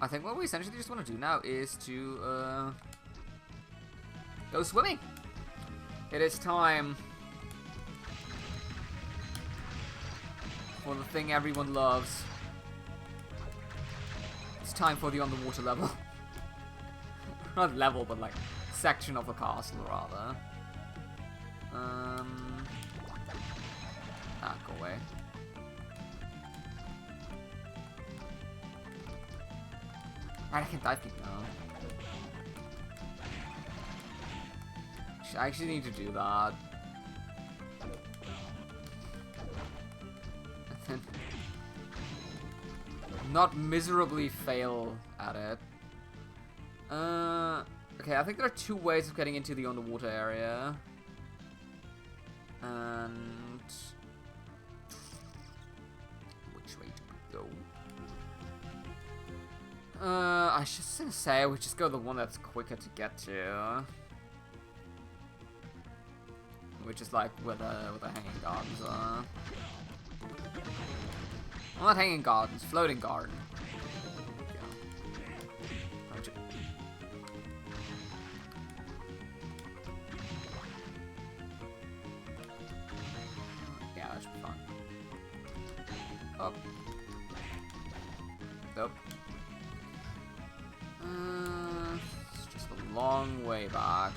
I think what we essentially just want to do now is to go swimming. It is time for the thing everyone loves. It's time for the underwater level. Not level, but like section of the castle, rather. Go away. Right, I can dive people now. I actually need to do that. Not miserably fail at it. Okay, I think there are two ways of getting into the underwater area. And which way to go? I was just gonna say we just go the one that's quicker to get to. Which is like where the hanging gardens are. Well, not hanging gardens, floating garden. Yeah, that should be fun. Up. Nope. It's just a long way back.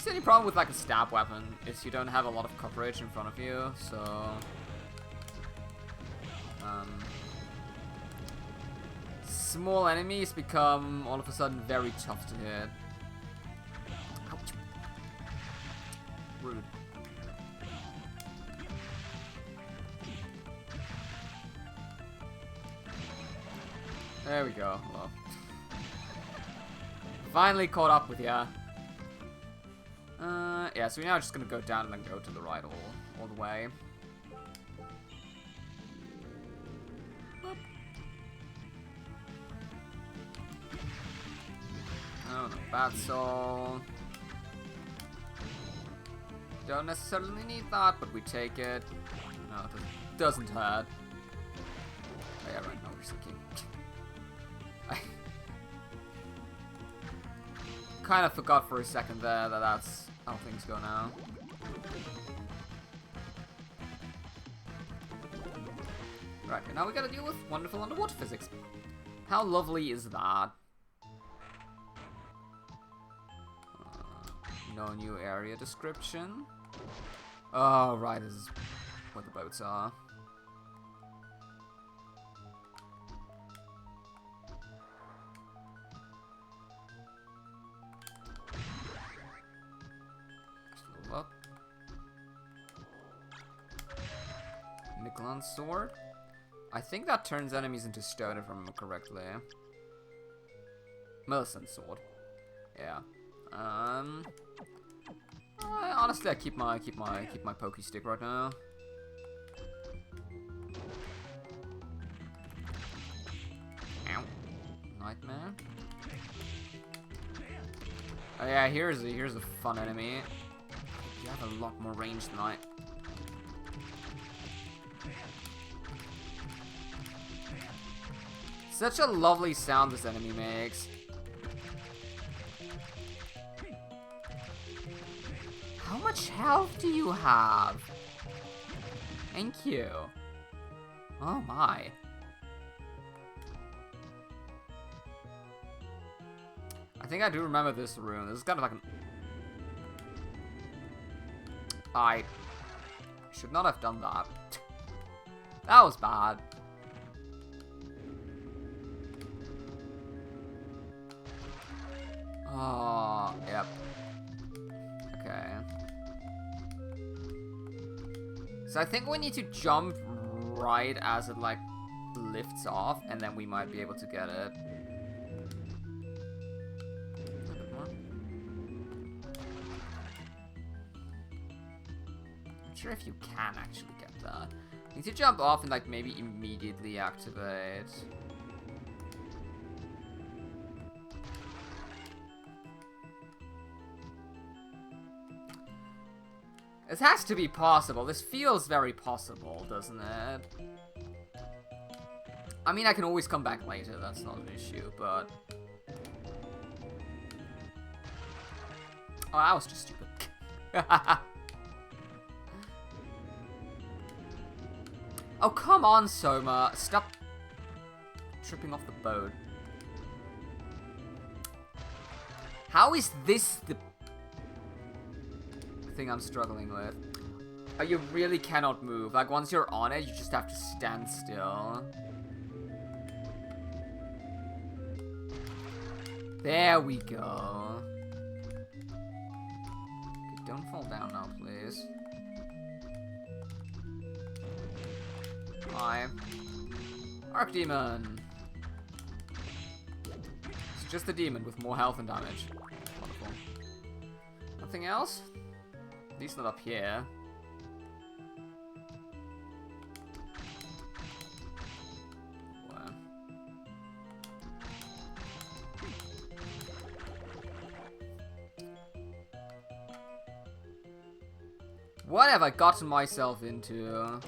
The only problem with like a stab weapon is you don't have a lot of coverage in front of you, so small enemies become all of a sudden very tough to hit. Ouch. Rude. There we go. Well, finally caught up with ya. Yeah, so we're now just gonna go down and then go to the right all the way. Boop. Oh, no bad soul. Don't necessarily need that, but we take it. No, it doesn't hurt. Oh, yeah, right, no, we're sinking. I kind of forgot for a second there that that's how things go now. Right, and now we gotta deal with wonderful underwater physics. How lovely is that? No new area description. Oh, right, this is where the boats are. Up. Nickelan sword. I think that turns enemies into stone if I remember correctly. Millicent sword. Yeah. Honestly, I keep my pokey stick right now. Ow. Nightmare. Oh yeah, here's a fun enemy. You have a lot more range than I. Such a lovely sound this enemy makes. How much health do you have? Thank you. Oh my. I think I do remember this room. This is kind of like an... I should not have done that. That was bad. Oh, yep. Okay. So I think we need to jump right as it, like, lifts off, and then we might be able to get it. A bit more. Not sure if you can actually get that. You need to jump off and, like, maybe immediately activate. This has to be possible. This feels very possible, doesn't it? I mean, I can always come back later, that's not an issue, but... Oh, that was just stupid. Oh, come on, Soma. Stop tripping off the boat. How is this the thing I'm struggling with? Oh, you really cannot move. Like, once you're on it, you just have to stand still. There we go. Okay, don't fall down now, please. Hi. Archdemon. It's just a demon with more health and damage. Wonderful. Nothing else? At least not up here. Where? What have I gotten myself into?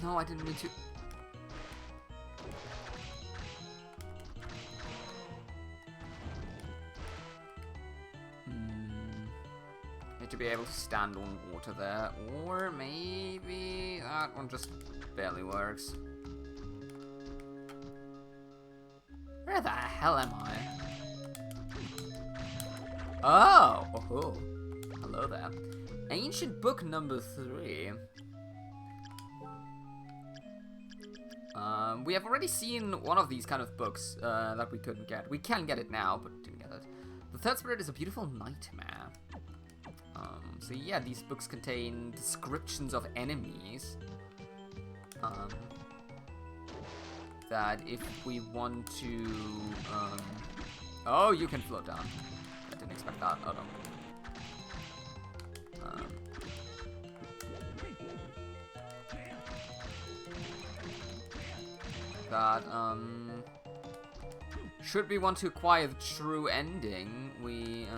No, I didn't mean to. Need to be able to stand on water there, or maybe that one just barely works. Where the hell am I? Oh! Oh! Hello there. Ancient book number 3. We have already seen one of these kind of books that we couldn't get. We can get it now, but didn't get it. The Third Spirit is a Beautiful Nightmare. So yeah, these books contain descriptions of enemies. That if we want to... oh, you can float down. I didn't expect that. Oh, no. That, should we want to acquire the true ending, we,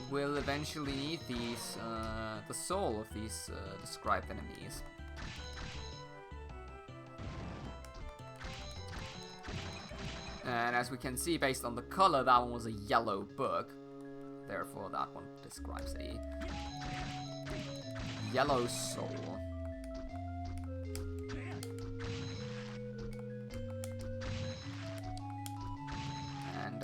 will eventually need these, the soul of these, described enemies. And as we can see, based on the color, that one was a yellow book. Therefore, that one describes a yellow soul.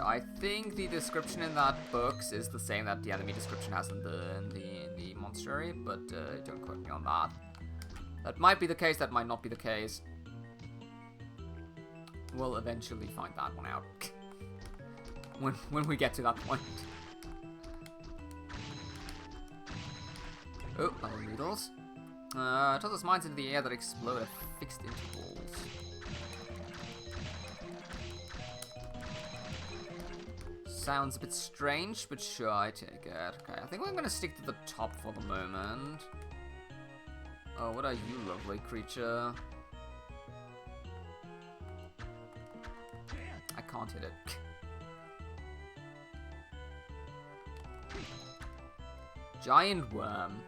I think the description in that book is the same that the enemy description has in the monstery, but don't quote me on that. That might be the case, that might not be the case. We'll eventually find that one out. when we get to that point. Oh, other needles. Tosses mines into the air that explode at fixed intervals. Sounds a bit strange, but sure, I take it. Okay, I think I'm gonna stick to the top for the moment. Oh, what are you, lovely creature? I can't hit it. Giant worm.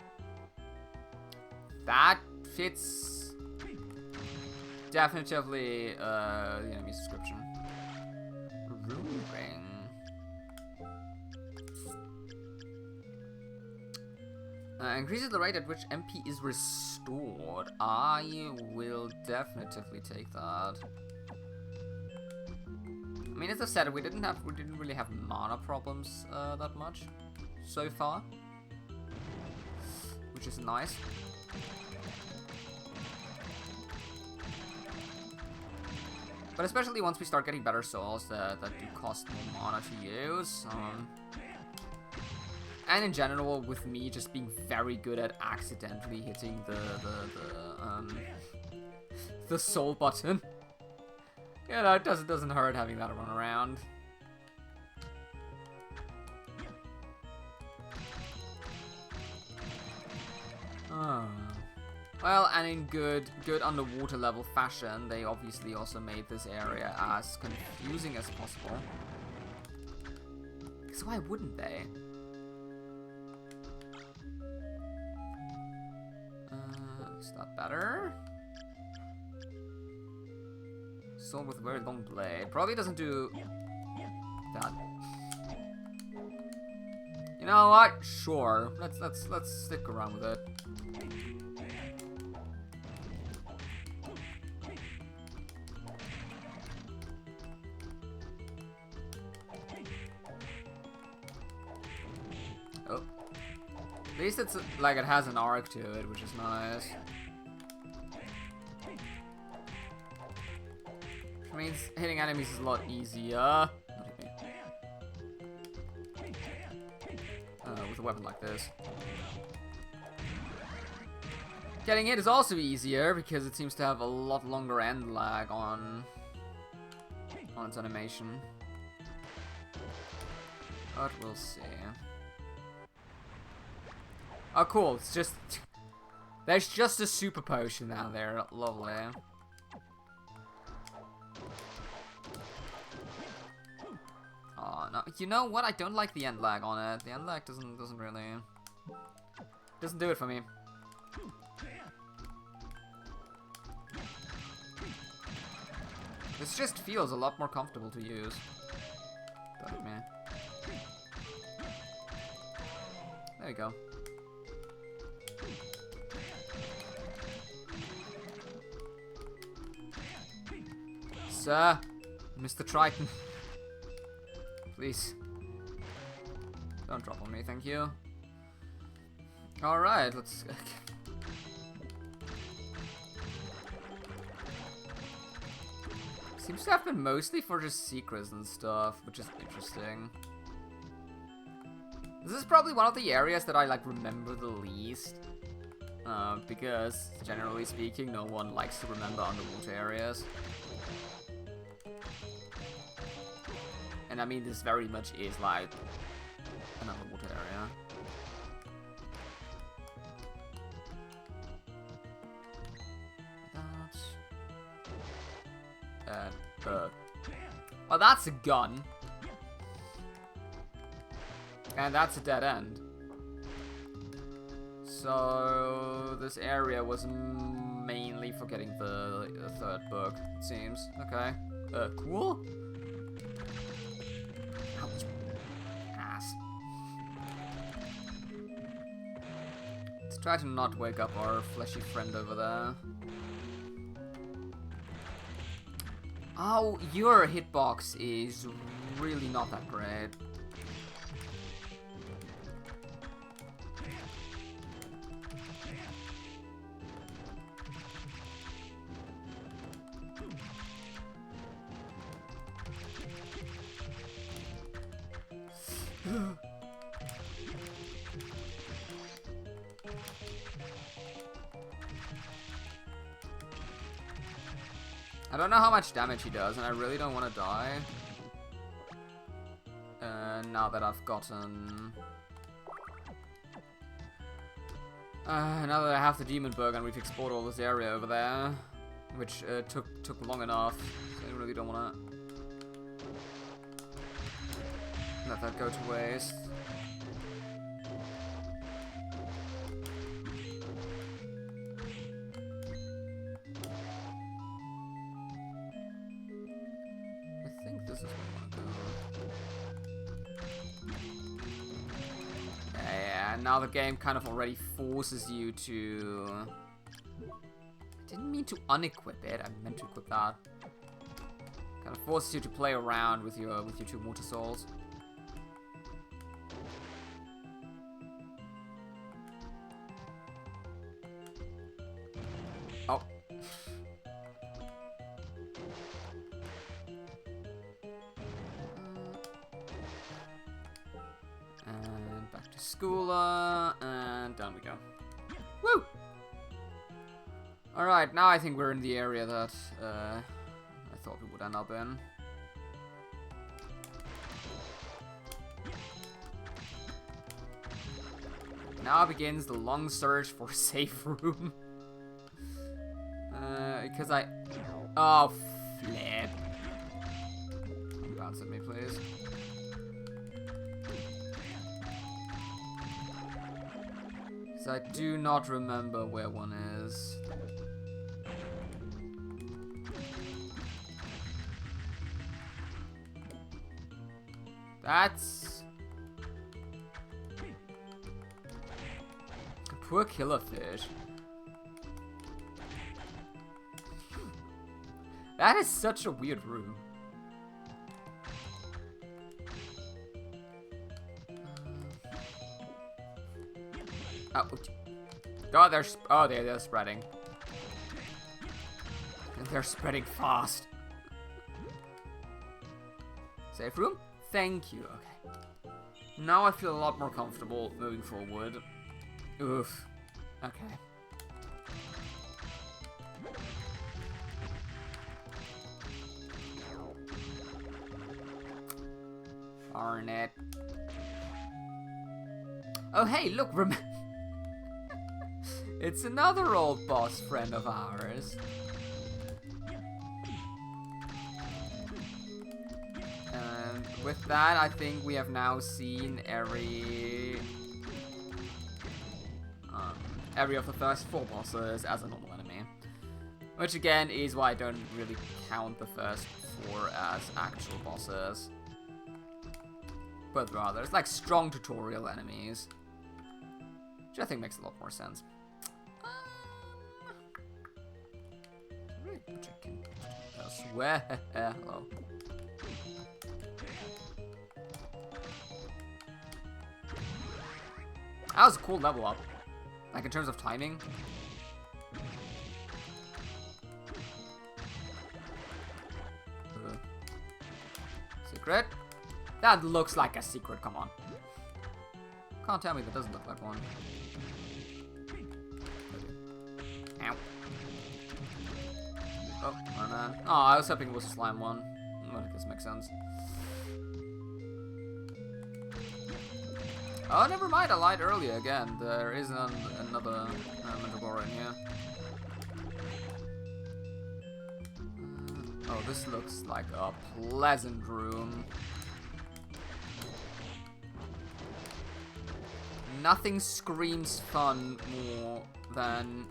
That fits definitively the enemy's description. Rune ring. Increases the rate at which MP is restored. I will definitively take that. I mean, as I said, we didn't really have mana problems that much so far, which is nice. But especially once we start getting better souls that do cost more mana to use. And in general, with me just being very good at accidentally hitting the soul button. You know, it doesn't hurt having that run around. Oh. Well, and in good underwater level fashion, they obviously also made this area as confusing as possible. Because why wouldn't they? Is that better? Sword with a very long blade. Probably doesn't do that. You know what? Sure. Let's stick around with it. Oh. At least it's like it has an arc to it, which is nice. Which means hitting enemies is a lot easier. With a weapon like this. Getting it is also easier because it seems to have a lot longer end lag on its animation. But we'll see. Oh, cool. It's just... There's just a super potion down there. Lovely. Oh, no. You know what? I don't like the end lag on it. The end lag doesn't really... Doesn't do it for me. This just feels a lot more comfortable to use. But, meh. There you go. Sir, Mr. Triton. Please. Don't drop on me, thank you. Alright, let's... Seems to have been mostly for just secrets and stuff, which is interesting. This is probably one of the areas that I, like, remember the least. Because, generally speaking, no one likes to remember underwater areas. And I mean, this very much is, like, an underwater area. Oh, that's a gun. And that's a dead end. So this area was mainly for getting the third book, it seems. Okay. Cool. Ouch. Ass. Let's try to not wake up our fleshy friend over there. Oh, your hitbox is really not that great. I don't know how much damage he does, and I really don't want to die. Now that I've gotten... now that I have the Demon Bug and we've explored all this area over there, which took long enough, so I really don't want to let that go to waste. This is where I want to go. Yeah, now the game kind of already forces you to... I didn't mean to unequip it, I meant to equip that. Kind of forces you to play around with your two Water Souls. Oh. And back to Schooler, and down we go. Woo! Alright, now I think we're in the area that I thought we would end up in. Now begins the long search for a safe room. Because I... Oh, flip. Don't bounce at me, please. So I do not remember where one is. That's... Poor killerfish. That is such a weird room. Oh, they're spreading. They're spreading fast. Safe room? Thank you. Okay. Now I feel a lot more comfortable moving forward. Oof. Okay. Darn it. Oh, hey, look, it's another old boss friend of ours. And with that, I think we have now seen every of the first 4 bosses as a normal enemy. Which again is why I don't really count the first 4 as actual bosses. But rather, it's like strong tutorial enemies. Which I think makes a lot more sense. Chicken. I swear. Hello. That was a cool level up. Like in terms of timing. Secret? That looks like a secret, come on. Can't tell me that doesn't look like one. Ow. Oh, my man. Oh, I was hoping it was a slime one. Well, I guess it makes sense. Oh, never mind, I lied earlier again. There is another Mandragora in here. Oh, this looks like a pleasant room. Nothing screams fun more than...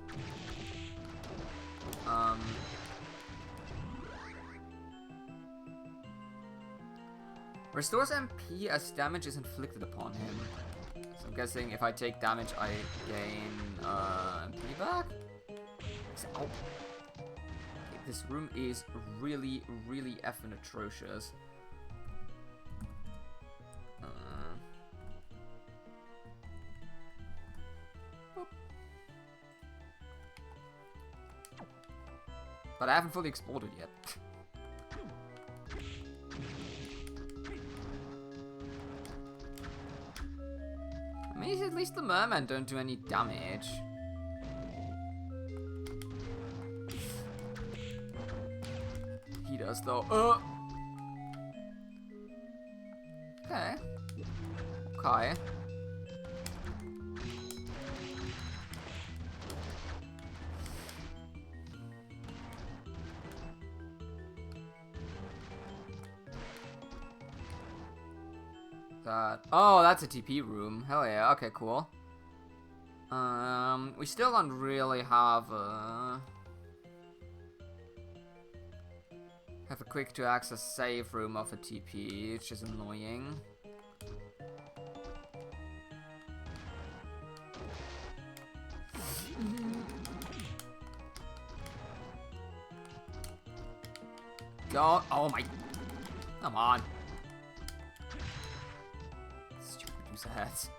Restores MP as damage is inflicted upon him. So I'm guessing if I take damage, I gain MP back? Oh. Okay, this room is really, really effing atrocious. But I haven't fully explored it yet. I mean, at least the mermen don't do any damage. He does though. Okay. Okay. Oh, that's a TP room. Hell yeah. Okay, cool. We still don't really have a quick to access save room of a TP, which is annoying. Go. Oh my. Come on. Heads.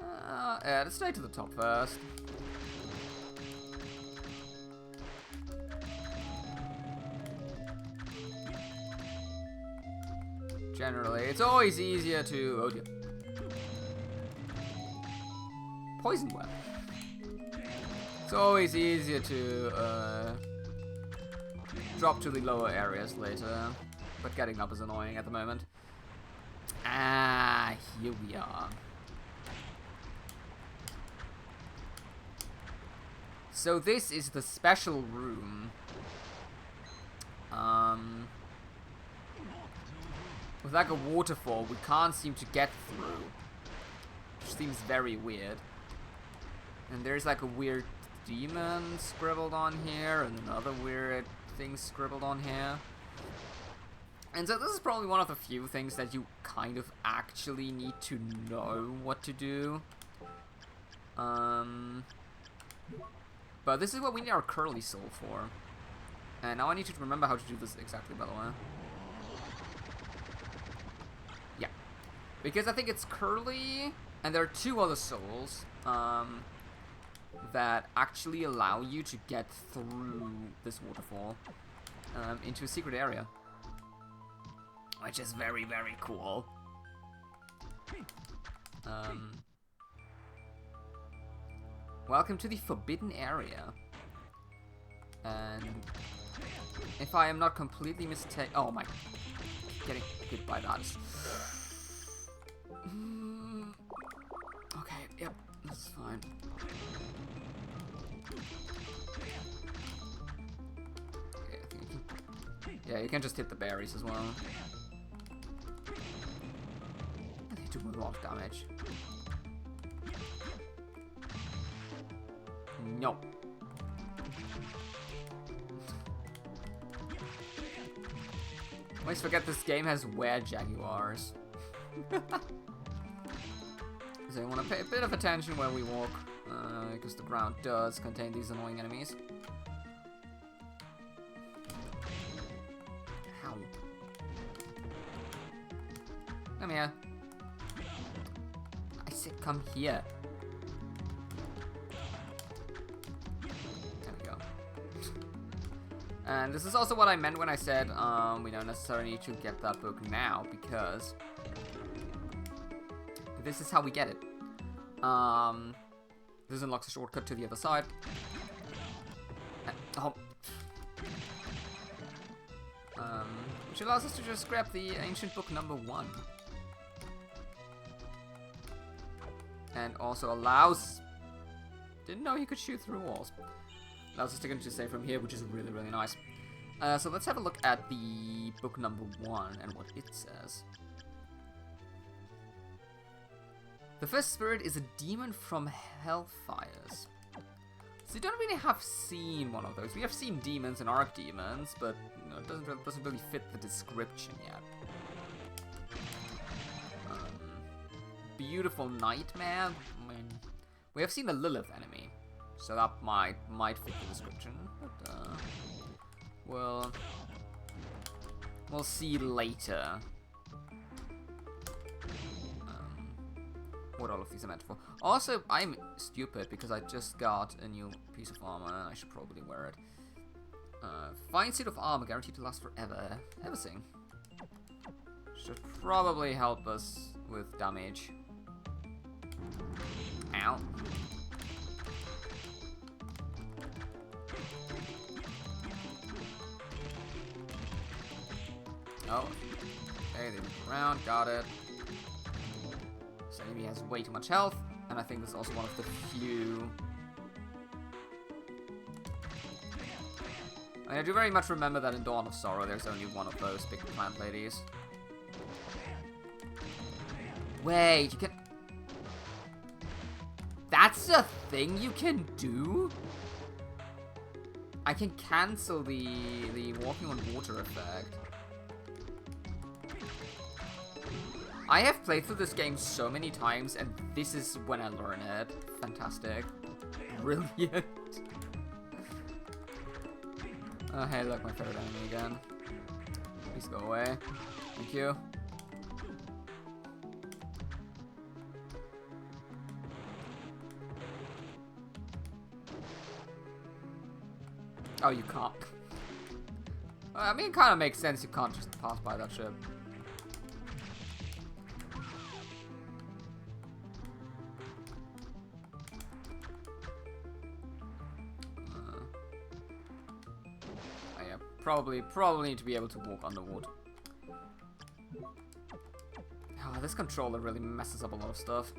Yeah, let's stay to the top first. Generally, it's always easier to... Oh dear. Poison well. It's always easier to drop to the lower areas later, but getting up is annoying at the moment. Ah, here we are. So this is the special room. With like a waterfall we can't seem to get through. which seems very weird. And there's like a weird demon scribbled on here, and another weird thing scribbled on here. And so this is probably one of the few things that you kind of actually need to know what to do. But this is what we need our curly soul for. And now I need to remember how to do this exactly, by the way. Yeah. Because I think it's curly, and there are 2 other souls that actually allow you to get through this waterfall into a secret area. Which is very, very cool. Welcome to the Forbidden Area. And if I am not completely mistaken... Oh my... Getting hit by that. Okay, yep, that's fine. Okay, I think you can... Yeah, you can just hit the berries as well. They do a lot of damage. No. Always forget this game has were-jaguars. So you want to pay a bit of attention where we walk, because the ground does contain these annoying enemies. How? Come here. I said come here. And this is also what I meant when I said we don't necessarily need to get that book now, because this is how we get it. This unlocks a shortcut to the other side. Which allows us to just grab the ancient book number 1. And also allows... Didn't know he could shoot through walls. Allows us to get to save from here, which is really, really nice. So let's have a look at the book number 1 and what it says. The first spirit is a demon from Hellfires. So you don't really have seen one of those. We have seen demons and archdemons, but you know, it doesn't really fit the description yet. Beautiful nightmare. I mean, we have seen the Lilith enemy. So that might fit the description, but we'll see later what all of these are meant for. Also, I'm stupid because I just got a new piece of armor and I should probably wear it. Fine suit of armor guaranteed to last forever. Everything should probably help us with damage. Ow. Oh, okay, they move around, got it. This enemy has way too much health, and I think this is also one of the few... I do very much remember that in Dawn of Sorrow there's only one of those big plant ladies. Wait, you can... That's a thing you can do? I can cancel the walking on water effect. I have played through this game so many times, and this is when I learn it. Fantastic. Brilliant. Oh, hey, look, my favorite enemy again. Please go away. Thank you. Oh, you can't. I mean, it kind of makes sense. You can't just pass by that ship. Probably need to be able to walk underwater. Oh, this controller really messes up a lot of stuff.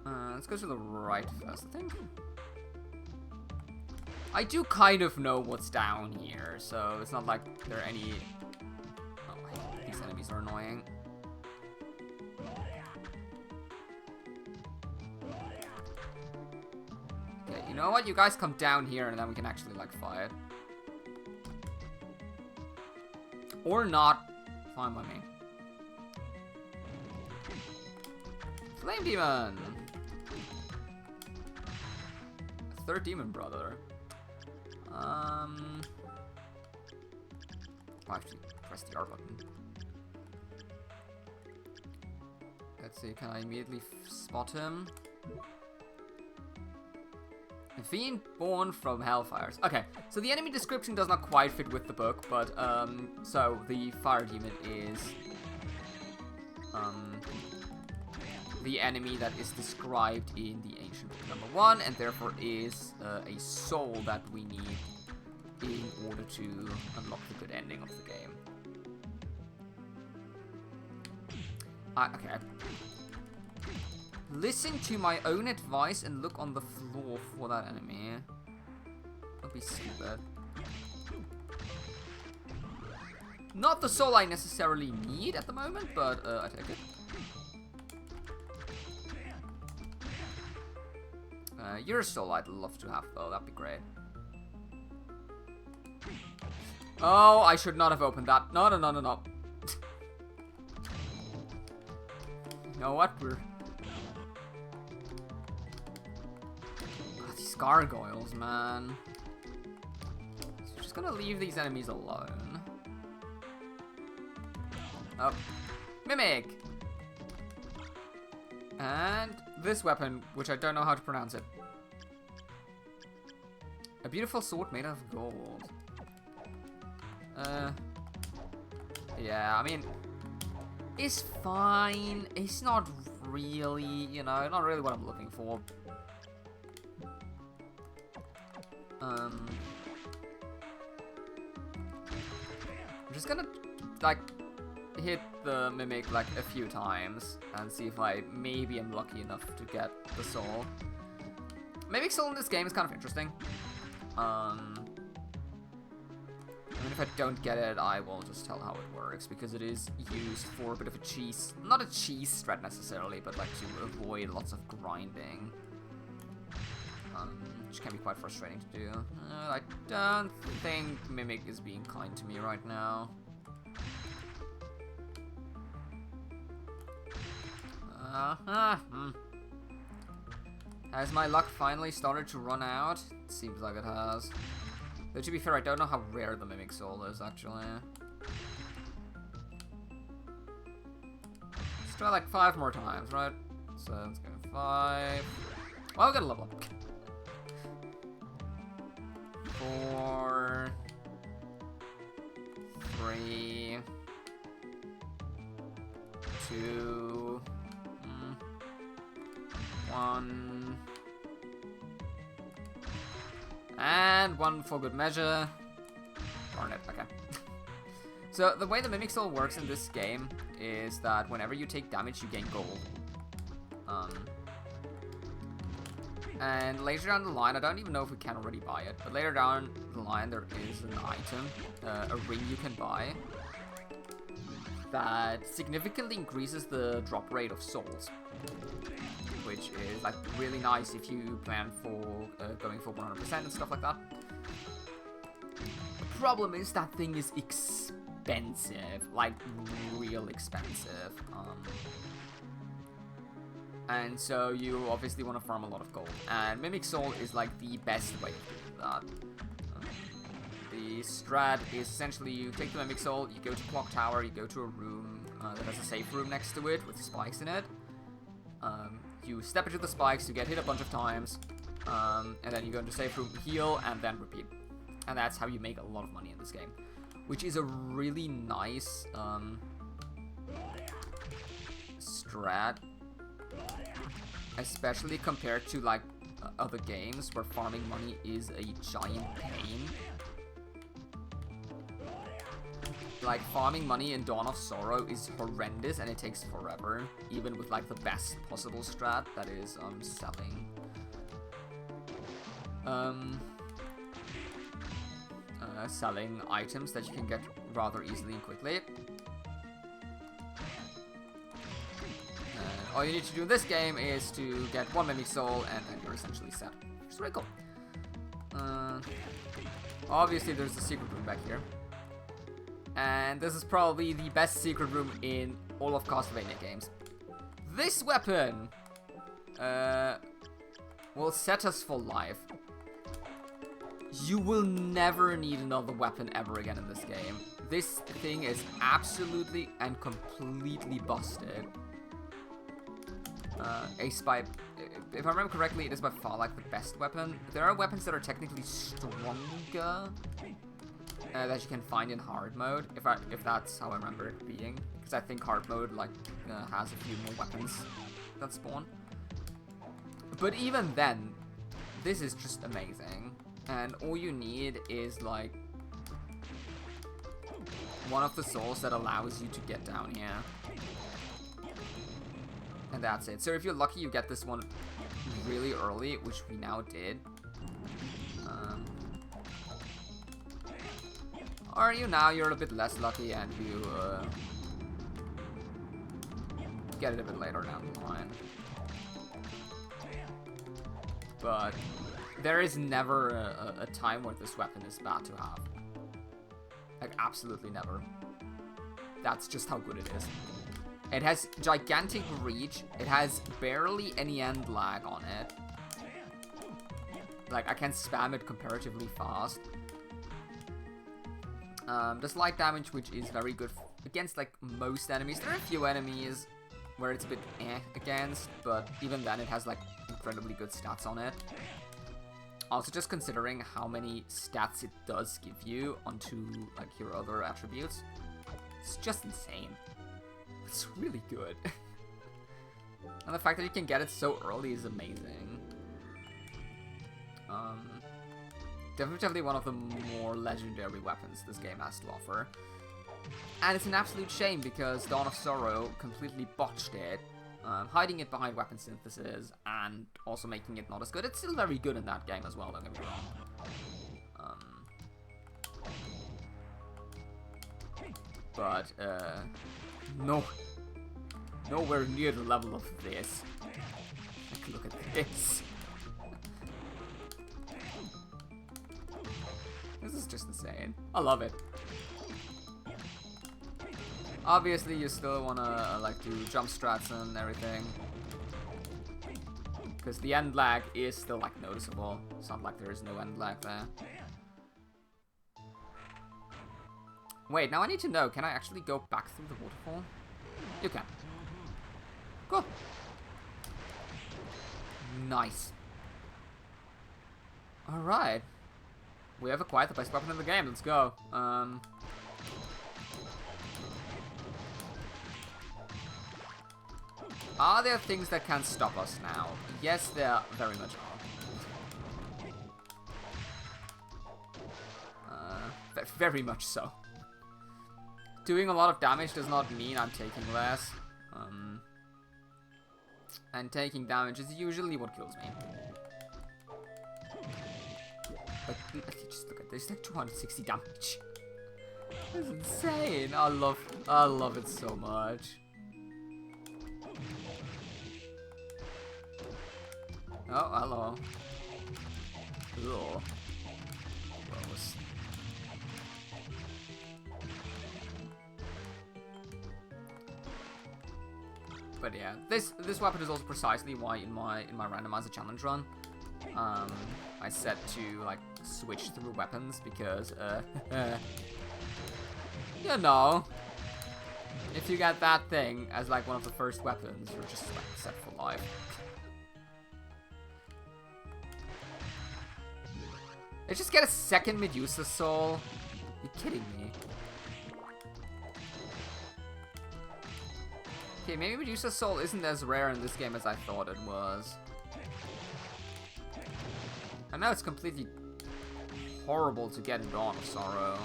Let's go to the right first, I think. I do kind of know what's down here, so it's not like there are any... Oh, these enemies are annoying. You know what? You guys come down here and then we can actually, like, fight. Or not. Fine by me. Flame Demon! Third demon, brother. I'll actually press the R button. Let's see, can I immediately spot him? A fiend born from hellfires. Okay, so the enemy description does not quite fit with the book, but, so the fire demon is, the enemy that is described in the ancient book number 1, and therefore is a soul that we need in order to unlock the good ending of the game. Okay. Listen to my own advice and look on the floor for that enemy. Don't be stupid. Not the soul I necessarily need at the moment, but I take it. You're a soul I'd love to have, though. That'd be great. Oh, I should not have opened that. No, no, no, no, no. You know what? We're... God, these gargoyles, man. So just gonna leave these enemies alone. Oh. Mimic! And this weapon, which I don't know how to pronounce it. A beautiful sword made out of gold. Yeah, I mean, it's fine. It's not really, you know, not really what I'm looking for. I'm just gonna, like, hit the Mimic, like, a few times and see if I maybe am lucky enough to get the soul. Mimic soul in this game is kind of interesting. I mean, if I don't get it, I will just tell how it works, because it is used for a bit of a cheese, not a cheese strat necessarily, but like to avoid lots of grinding, which can be quite frustrating to do. I don't think Mimic is being kind to me right now. Has my luck finally started to run out? It seems like it has. Though, to be fair, I don't know how rare the Mimic Soul is, actually. Let's try like 5 more times, right? So, let's go 5. Well, I'll get a level up. 4. 3. 2. 1. And 1 for good measure. Darn it, okay. So the way the Mimic Soul works in this game is that whenever you take damage, you gain gold. And later down the line, I don't even know if we can already buy it, but later down the line there is an item, a ring you can buy, that significantly increases the drop rate of souls. Which is like really nice if you plan for going for 100% and stuff like that. The problem is that thing is expensive, like real expensive. And so you obviously want to farm a lot of gold. And Mimic Soul is like the best way of doing that. The strat is essentially you take the Mimic Soul, you go to Clock Tower, you go to a room that has a safe room next to it with spikes in it. You step into the spikes, you get hit a bunch of times, and then you go into safe room, heal, and then repeat. And that's how you make a lot of money in this game. Which is a really nice strat. Especially compared to like other games where farming money is a giant pain. Like, farming money in Dawn of Sorrow is horrendous and it takes forever, even with like the best possible strat, that is selling selling items that you can get rather easily and quickly. All you need to do in this game is to get 1 Mimic Soul and then you're essentially set, which is very cool. Obviously, there's a secret room back here. And this is probably the best secret room in all of Castlevania games. This weapon will set us for life. You will never need another weapon ever again in this game. This thing is absolutely and completely busted. If I remember correctly, it is by far like the best weapon. There are weapons that are technically stronger that you can find in hard mode, if that's how I remember it being. Because I think hard mode like has a few more weapons that spawn. But even then, this is just amazing. And all you need is like one of the souls that allows you to get down here. And that's it. So if you're lucky, you get this one really early, which we now did. Or you're a bit less lucky and you get it a bit later down the line. But there is never a time where this weapon is bad to have. Like, absolutely never. That's just how good it is. It has gigantic reach. It has barely any end lag on it. Like, I can spam it comparatively fast. Does light damage, which is very good against, like, most enemies. There are a few enemies where it's a bit against, but even then it has, like, incredibly good stats on it. Also, just considering how many stats it does give you onto, like, your other attributes, it's just insane. It's really good. And the fact that you can get it so early is amazing. Definitely one of the more legendary weapons this game has to offer. And it's an absolute shame because Dawn of Sorrow completely botched it. Hiding it behind weapon synthesis and also making it not as good. It's still very good in that game as well, don't get me wrong. But, nowhere near the level of this. Like, look at this. This is just insane. I love it. Obviously, you still wanna like do jump strats and everything, because the end lag is still like noticeable. It's not like there is no end lag there. Wait, now I need to know, can I actually go back through the waterfall? You can. Cool. Nice. Alright. We have acquired the best weapon in the game, let's go. Are there things that can stop us now? Yes, there very much are. Very much so. Doing a lot of damage does not mean I'm taking less. And taking damage is usually what kills me. But just look at this, like 260 damage. That's insane. I love it so much. Oh, hello. Ugh. Gross. But yeah, this weapon is also precisely why in my randomizer challenge run, I set to like switch through weapons because you know, if you get that thing as like one of the first weapons, you're just like set for life. I just get a second Medusa soul? You're kidding me. Okay, maybe Medusa soul isn't as rare in this game as I thought it was. I know it's completely horrible to get in Dawn of Sorrow.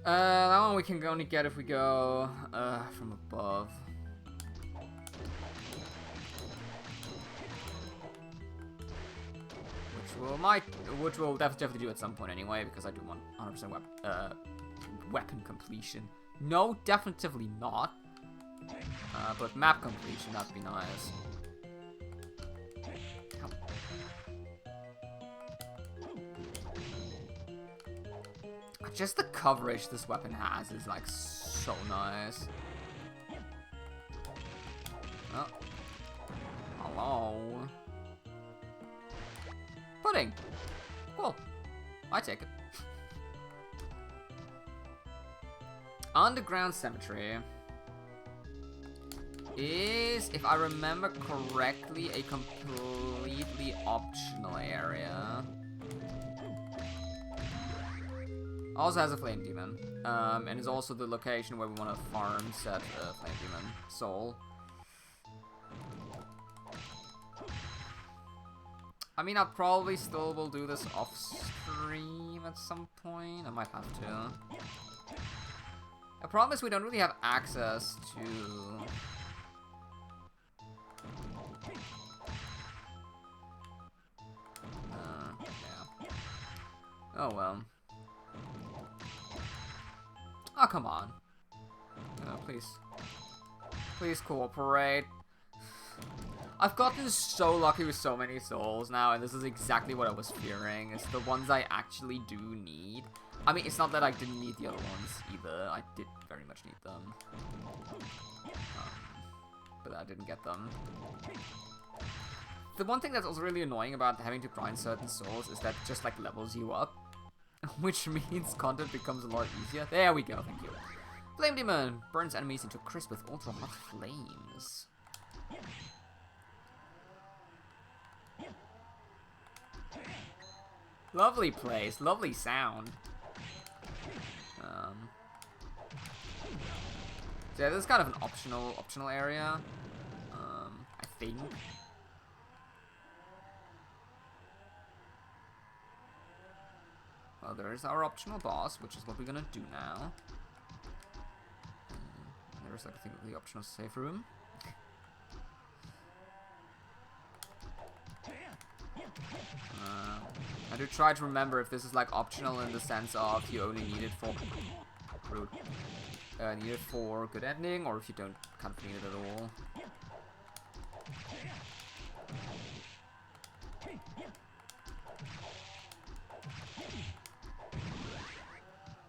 That one we can only get if we go from above. Which which we'll definitely do at some point anyway, because I do want 100% weapon completion. No, definitely not. But map completion, that'd be nice. Just the coverage this weapon has is like so nice. Oh. Hello. Pudding. Cool. I take it. Underground Cemetery is, if I remember correctly, a completely optional area. Also has a Flame Demon, and is also the location where we want to farm said Flame Demon soul. I mean, I probably still will do this off stream at some point. I might have to. The problem is we don't really have access to... yeah. Oh well. Oh, come on. Please. Please cooperate. I've gotten so lucky with so many souls now, and this is exactly what I was fearing. It's the ones I actually do need. I mean, it's not that I didn't need the other ones either. I did very much need them. But I didn't get them. The one thing that's also really annoying about having to grind certain souls is that it just, like, levels you up. Which means content becomes a lot easier. There we go, thank you. Flame Demon burns enemies into a crisp with ultra hot flames. Lovely place, lovely sound. So yeah, this is kind of an optional area. I think. Well, there's our optional boss, which is what we're gonna do now. There's like the optional safe room. I do try to remember if this is like optional in the sense of you only need it for good ending, or if you don't kind of need it at all.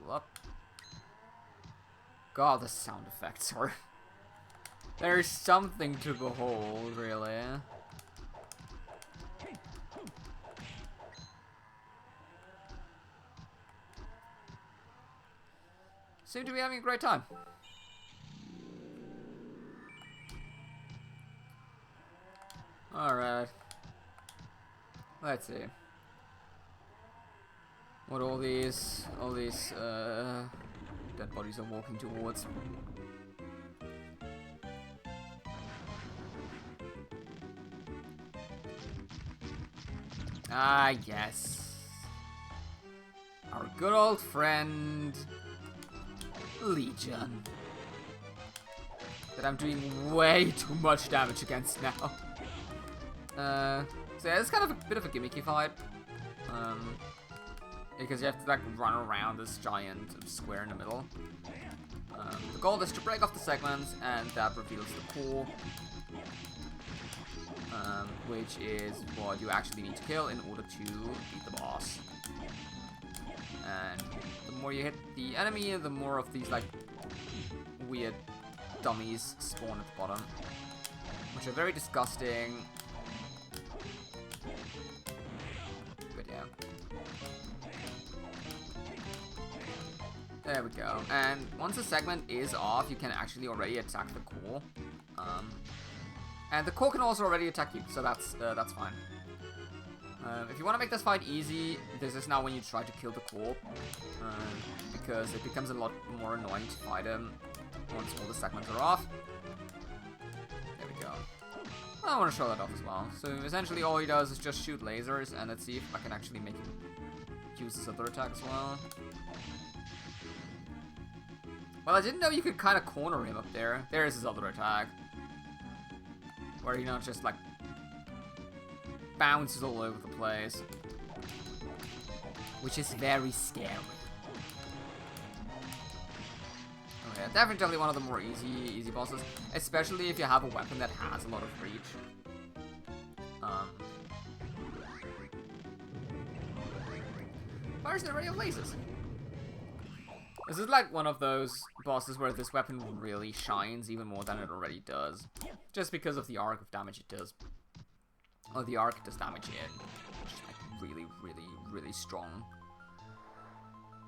Up. God, the sound effects are... There's something to behold, really. Seem to be having a great time. Alright. Let's see. What all these dead bodies are walking towards. Ah, yes. Our good old friend... Legion. That I'm doing way too much damage against now. So yeah, it's kind of a bit of a gimmicky fight. Because you have to like run around this giant square in the middle. The goal is to break off the segments, and that reveals the core. Which is what you actually need to kill in order to beat the boss. And the more you hit the enemy, the more of these like weird dummies spawn at the bottom, which are very disgusting. But yeah. There we go. And once a segment is off, you can actually already attack the core. And the core can also already attack you, so that's fine. If you want to make this fight easy, this is now when you try to kill the core, because it becomes a lot more annoying to fight him once all the segments are off. There we go. I want to show that off as well. So essentially all he does is just shoot lasers, and let's see if I can actually make him use his other attack as well. Well, I didn't know you could kind of corner him up there. There's his other attack, where he just like bounces all over the place. which is very scary. Okay, definitely one of the more easy bosses, especially if you have a weapon that has a lot of reach. Where's the Ray of Lasers? This is like one of those bosses where this weapon really shines even more than it already does. Just because of the arc of damage it does. Or the arc does damage it. Which is like really, really, really strong.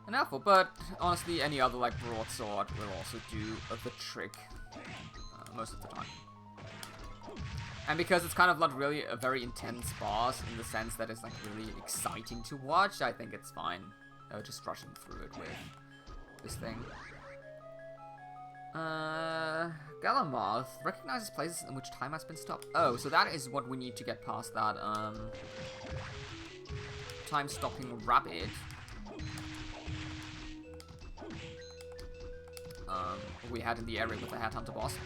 And helpful, but honestly any other like broadsword will also do the trick. Most of the time. And because it's kind of not really a very intense boss in the sense that it's like really exciting to watch, I think it's fine. Just rushing through it with this thing. Galamoth recognizes places in which time has been stopped. Oh, so that is what we need to get past that time stopping rabbit. We had in the area with the Headhunter boss.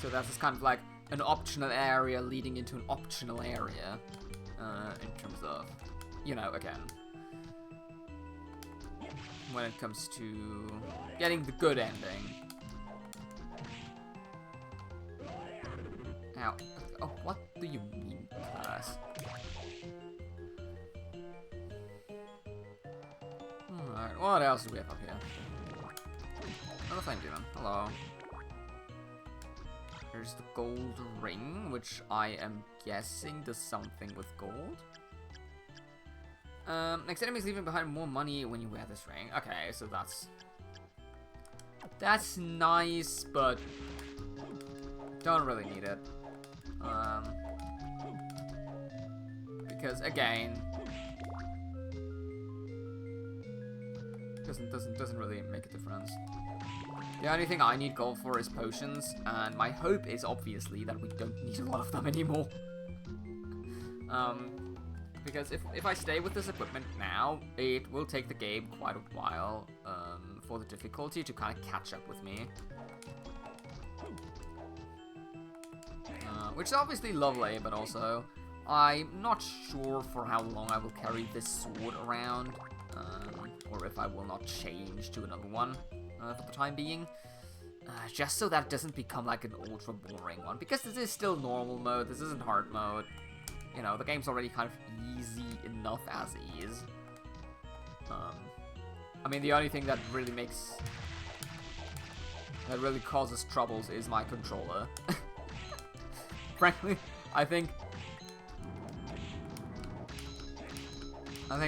So that's just kind of like an optional area leading into an optional area, in terms of, you know, again, when it comes to getting the good ending. Now, oh, what do you mean, class? Alright, what else do we have up here? Another flame demon. Hello. There's the gold ring, which I am guessing does something with gold. Next enemy is leaving behind more money when you wear this ring. Okay, so that's nice, but don't really need it. Because again, doesn't really make a difference. The only thing I need gold for is potions, and my hope is obviously that we don't need a lot of them anymore. Because if I stay with this equipment now, it will take the game quite a while for the difficulty to kind of catch up with me. Which is obviously lovely, but also I'm not sure for how long I will carry this sword around, or if I will not change to another one. For the time being, just so that it doesn't become like an ultra boring one, because this is still normal mode, this isn't hard mode, you know, the game's already kind of easy enough as is. I mean, the only thing that really causes troubles is my controller. Frankly, I think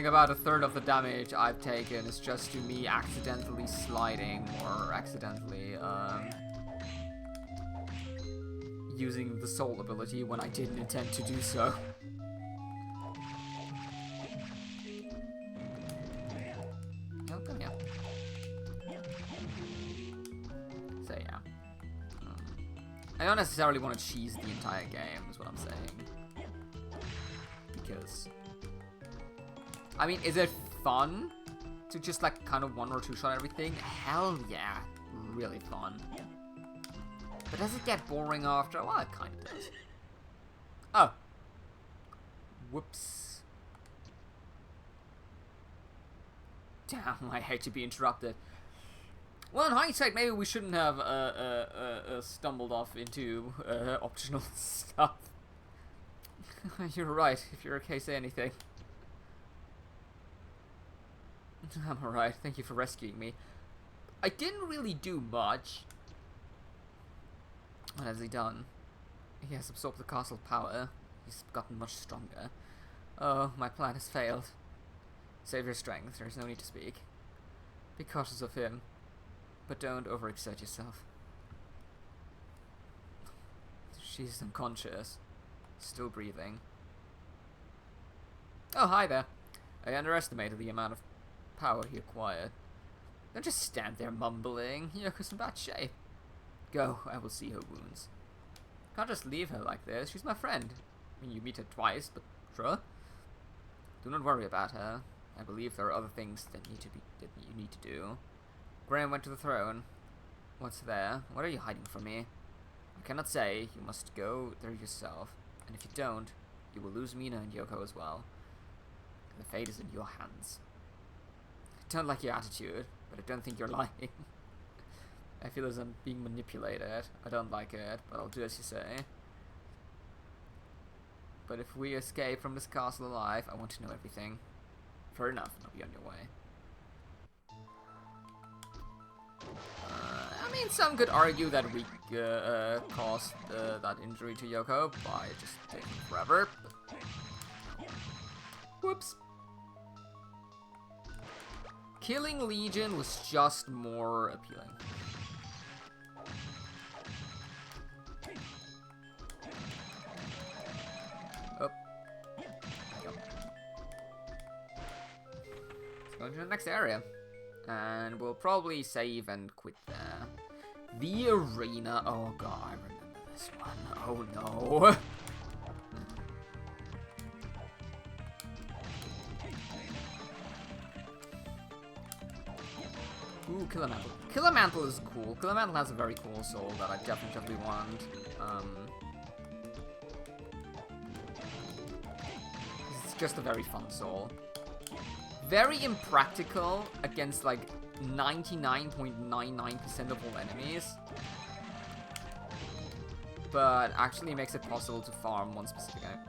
about a third of the damage I've taken is just to me accidentally sliding or accidentally using the soul ability when I didn't intend to do so. Oh, come here. So yeah. I don't necessarily want to cheese the entire game, is what I'm saying. Because I mean, is it fun to just like kind of one or two shot everything? Hell yeah, really fun. But does it get boring after a while? It kind of does. Oh. Whoops. Damn, I hate to be interrupted. Well, in hindsight, maybe we shouldn't have stumbled off into optional stuff. You're right, if you're okay, say anything. I'm alright, thank you for rescuing me. I didn't really do much. What has he done? He has absorbed the castle power. He's gotten much stronger. Oh, my plan has failed. Save your strength, there's no need to speak. Be cautious of him, but don't overexert yourself. She's unconscious. Still breathing. Oh, hi there. I underestimated the amount of power he acquired. Don't just stand there mumbling. Yoko's in bad shape. Go, I will see her wounds. Can't just leave her like this. She's my friend. I mean, you meet her twice, but sure. Do not worry about her. I believe there are other things that you need to do. Graham went to the throne. What's there? What are you hiding from me? I cannot say. You must go there yourself. And if you don't, you will lose Mina and Yoko as well. The fate is in your hands. I don't like your attitude, but I don't think you're lying. I feel as I'm being manipulated. I don't like it, but I'll do as you say. But if we escape from this castle alive, I want to know everything. Fair enough, I'll be on your way. I mean, some could argue that we caused that injury to Yoko by just taking forever. But... Whoops. Killing Legion was just more appealing. Oh. Yep. Let's go to the next area. And we'll probably save and quit there. The arena. Oh god, I remember this one. Oh no. Ooh, Killer Mantle. Killer Mantle is cool. Killer Mantle has a very cool soul that I definitely want. It's just a very fun soul. Very impractical against like 99.99% of all enemies. But actually makes it possible to farm one specific enemy.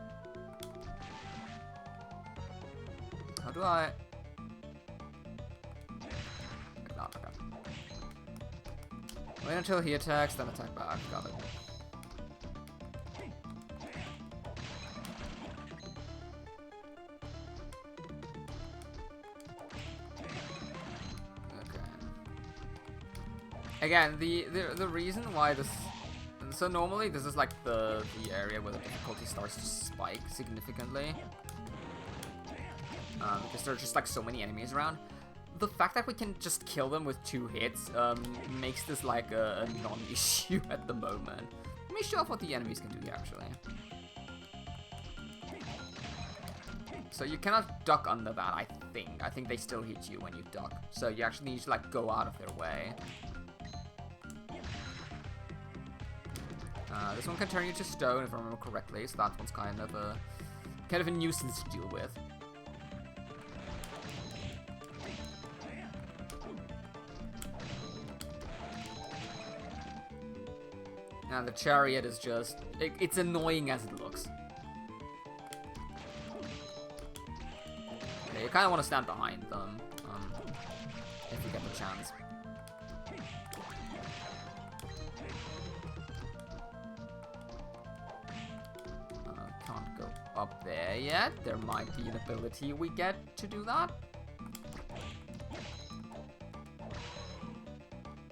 How do I... Wait until he attacks, then attack back. Got it. Okay. Again, the reason why this... So normally this is like the area where the difficulty starts to spike significantly. Because there are just like so many enemies around. The fact that we can just kill them with 2 hits makes this like a non-issue at the moment. Let me show off what the enemies can do here, actually. So you cannot duck under that, I think. I think they still hit you when you duck. So you actually need to like go out of their way. This one can turn you to stone, if I remember correctly. So that one's kind of a nuisance to deal with. And the chariot is just... It's annoying as it looks. Okay, you kind of want to stand behind them. If you get the chance. Can't go up there yet. There might be an ability we get to do that.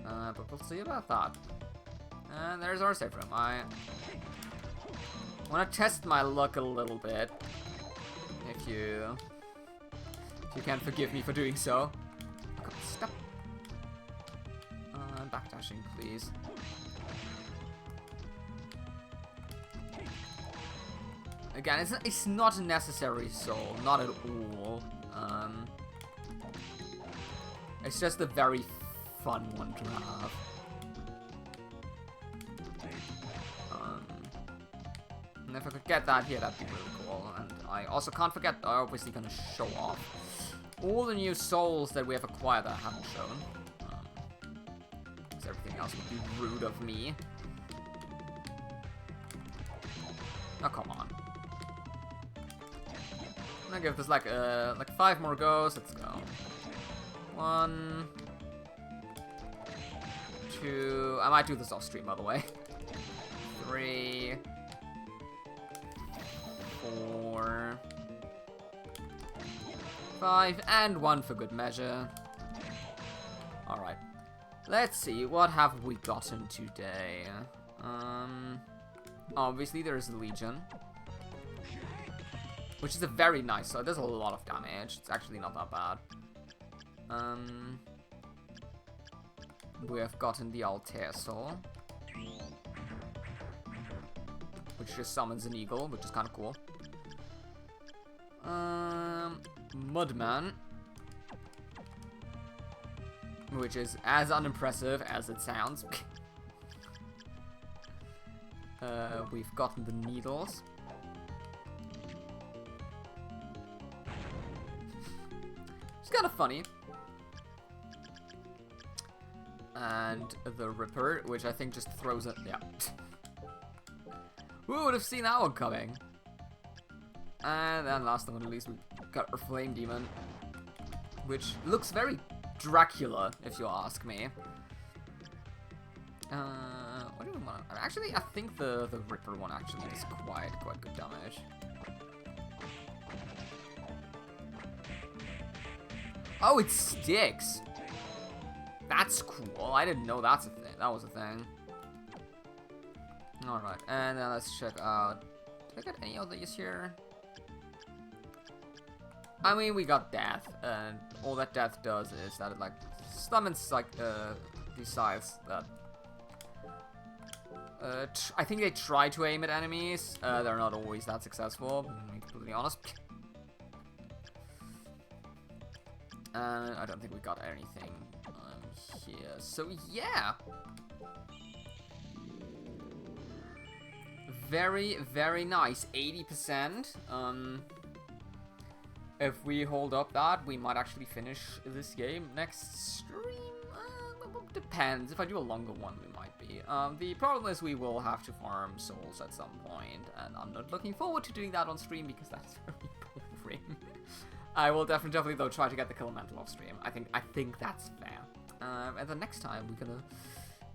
But we'll see about that. And there's our safe room. I want to test my luck a little bit. If you can forgive me for doing so. Okay, stop. Backdashing, please. Again, it's not a necessary soul, not at all. It's just a very fun one to have. And if I could get that here, that'd be really cool. And I also can't forget, I'm obviously going to show off all the new souls that we have acquired that I haven't shown. Because everything else would be rude of me. Oh, come on. I'm gonna give this like 5 more goes. Let's go. 1, 2. I might do this off stream, by the way. 3, 4, 5, and 1 for good measure. Alright. Let's see, what have we gotten today? Obviously there's the Legion. Which is a very nice, so it does a lot of damage. It's actually not that bad. We have gotten the Altair Soul. Which just summons an eagle, which is kind of cool. Mudman. Which is as unimpressive as it sounds. We've gotten the Needles. kind of funny. And the Ripper, which I think just throws it. Yeah. Who would have seen that one coming? And then last but not least, we got our Flame Demon, which looks very Dracula, if you ask me. What do we want? Actually, I think the Ripper one actually is quite good damage. Oh, it sticks. That's cool. I didn't know that's a thing. That was a thing. All right, and then let's check out. Did I get any of these here? I mean, we got death, and all that death does is that it like summons like these scythes that. I think they try to aim at enemies. They're not always that successful, to be completely honest. I don't think we got anything here. So yeah, very nice. 80%. If we hold up that, we might actually finish this game next stream. Depends. If I do a longer one, we might be. The problem is we will have to farm souls at some point, and I'm not looking forward to doing that on stream because that's very boring. I will definitely though try to get the Elemental off stream. I think that's fair. And then next time we're gonna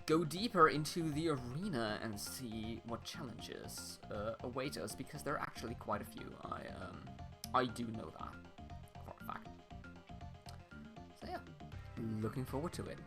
go deeper into the arena and see what challenges await us, because there are actually quite a few. I do know that for a fact. So yeah, looking forward to it.